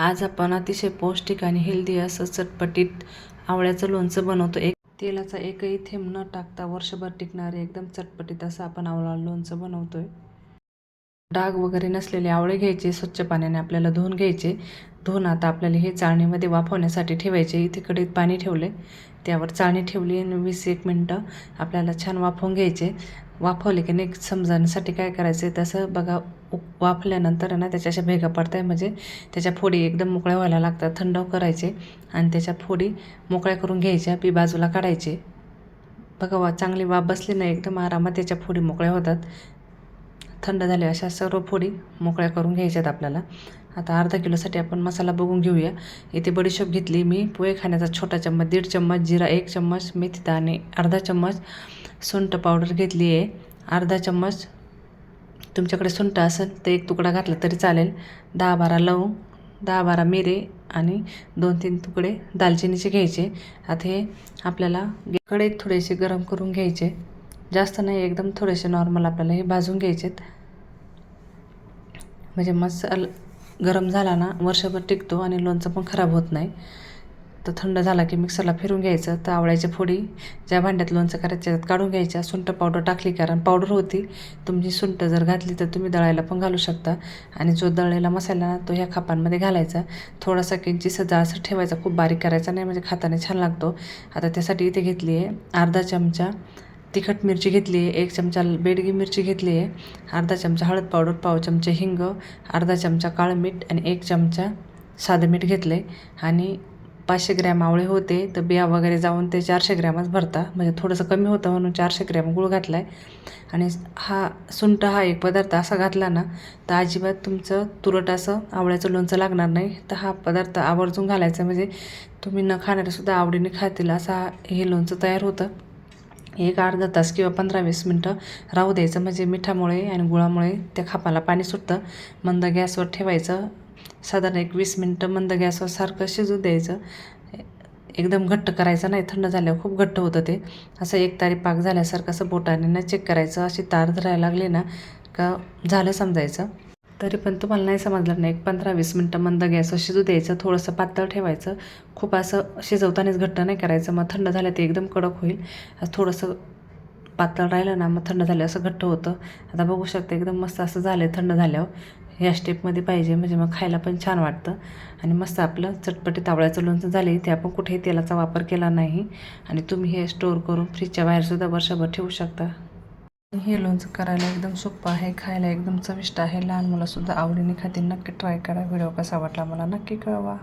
आज आपण अतिशय पौष्टिक आणि हेल्दी असं चटपटीत आवळ्याचं लोणचं बनवतो. तेलाचा एकही थेंब न टाकता वर्षभर टिकणारे एकदम चटपटीत असं आपण आवळा लोणचं बनवतोय. डाग वगैरे नसलेले आवळे घ्यायचे, स्वच्छ पाण्याने आपल्याला धुवून घ्यायचे. धुवून आता आपल्याला हे चाळणीमध्ये वाफवण्यासाठी ठेवायचे. इथे कढईत पाणी ठेवले, त्यावर चाळणी ठेवली आणि 20-1 मिनटं आपल्याला छान वाफवून घ्यायचे. वाफवले की नाही समजण्यासाठी काय करायचं आहे तसं बघा, वाफल्यानंतर ना त्याच्या अशा भेगा पडताय, म्हणजे त्याच्या फोडी एकदम मोकळ्या व्हायला लागतात. थंड करायचे आणि त्याच्या फोडी मोकळ्या करून घ्यायच्या, बी बाजूला काढायचे. बघा चांगली वाफ बसली ना एकदम आरामात त्याच्या फोडी मोकळ्या होतात. थंड झाले अशा सर्व फोडी मोकळ्या करून घ्यायच्यात आपल्याला. आता अर्धा किलोसाठी आपण मसाला बघून घेऊया. इथे बडीशोप घेतली मी, पोहे खाण्याचा छोटा चम्मच, 1.5 चम्मच जिरा, 1 चम्मच मेथी दाणे, अर्धा चम्मच सुंठ पावडर घेतली आहे, अर्धा चम्मच तुमच्याकडे सुंठ असेल तर 1 तुकडा घातला तरी चालेल, 10-12 लवंग, 10-12 मिरे आणि 2-3 तुकडे दालचिनीचे घ्यायचे. आता हे आपल्याला कढईत थोडेसे गरम करून घ्यायचे, जास्त नाही, एकदम थोडेसे नॉर्मल आपल्याला हे भाजून घ्यायचेत. म्हणजे मसाला गरम झाला ना वर्षभर टिकतो आणि लोणचं पण खराब होत नाही. तर थंड झाला की मिक्सरला फिरून घ्यायचं. तर आवळ्याच्या फोडी ज्या भांड्यात लोणचं करायचं त्यात काढून घ्यायच्या. सुंठ पावडर टाकली, कारण पावडर होती, तुम्ही सुंठ जर घातली तर तुम्ही दळायला पण घालू शकता. आणि जो दळलेला मसाला ना तो ह्या खापांमध्ये घालायचा. थोडासा किंचित जाडसर ठेवायचा, खूप बारीक करायचा नाही, म्हणजे खाताना छान लागतो. आता त्यासाठी इथे घेतली आहे अर्धा चमचा तिखट मिरची घेतली आहे, 1 चमचा बेडगी मिरची घेतली आहे, अर्धा चमचा हळद पावडर, पाव चमचा हिंग, अर्धा चमचा काळं मीठ आणि 1 चमचा साधं मीठ घेतलं आहे. आणि 500 ग्रॅम आवळे होते, तर बिया वगैरे जाऊन ते 400 ग्रॅमच भरता, म्हणजे थोडंसं कमी होतं म्हणून 400 ग्रॅम गूळ घातला आहे. आणि सुंठ हा एक पदार्थ असा घातला ना तर अजिबात तुमचं तुरट असं आवळ्याचं लोणचं लागणार नाही. तर हा पदार्थ आवर्जून घालायचा, म्हणजे तुम्ही न खाणारेसुद्धा आवडीने खातील असा हे लोणचं तयार होतं. एक अर्धा तास किंवा 15-20 मिनटं राहू द्यायचं, म्हणजे मिठामुळे आणि गुळामुळे त्या खापाला पाणी सुटतं. मंद गॅसवर ठेवायचं, साधारण 20 मिनटं मंद गॅसवर सारखं शिजू द्यायचं. एकदम घट्ट करायचं नाही, थंड झाल्यावर खूप घट्ट होतं ते. असं एकतारी पाक झाल्यासारखं असं बोटाने ना चेक करायचं. अशी तार धरायला लागली ना का झालं समजायचं. तरी पण तुम्हाला नाही समजलं नाही, 15-20 मिनटं मंद गॅसवर शिजू द्यायचं. थोडंसं पातळ ठेवायचं, खूप असं शिजवतानाच घट्ट नाही करायचं, मग थंड झालं ते एकदम कडक होईल. थोडंसं पातळ राहिलं ना मग थंड झालं असं घट्ट होतं. आता बघू शकता एकदम मस्त असं झालं आहे थंड झाल्यावर. ह्या स्टेपमध्ये पाहिजे, म्हणजे मग खायला पण छान वाटतं. आणि मस्त आपलं चटपटीत आवळ्याचं लोणचं झाले. ते आपण कुठेही तेलाचा वापर केला नाही. आणि तुम्ही हे स्टोअर करून फ्रीजच्या बाहेरसुद्धा वर्षभर ठेवू शकता. हे लोणचं करायला एकदम सोपं आहे, खायला एकदम चविष्ट आहे. लहान मुलंसुद्धा आवडीने खातील. नक्की ट्राय करा. व्हिडिओ कसा वाटला मला नक्की कळवा.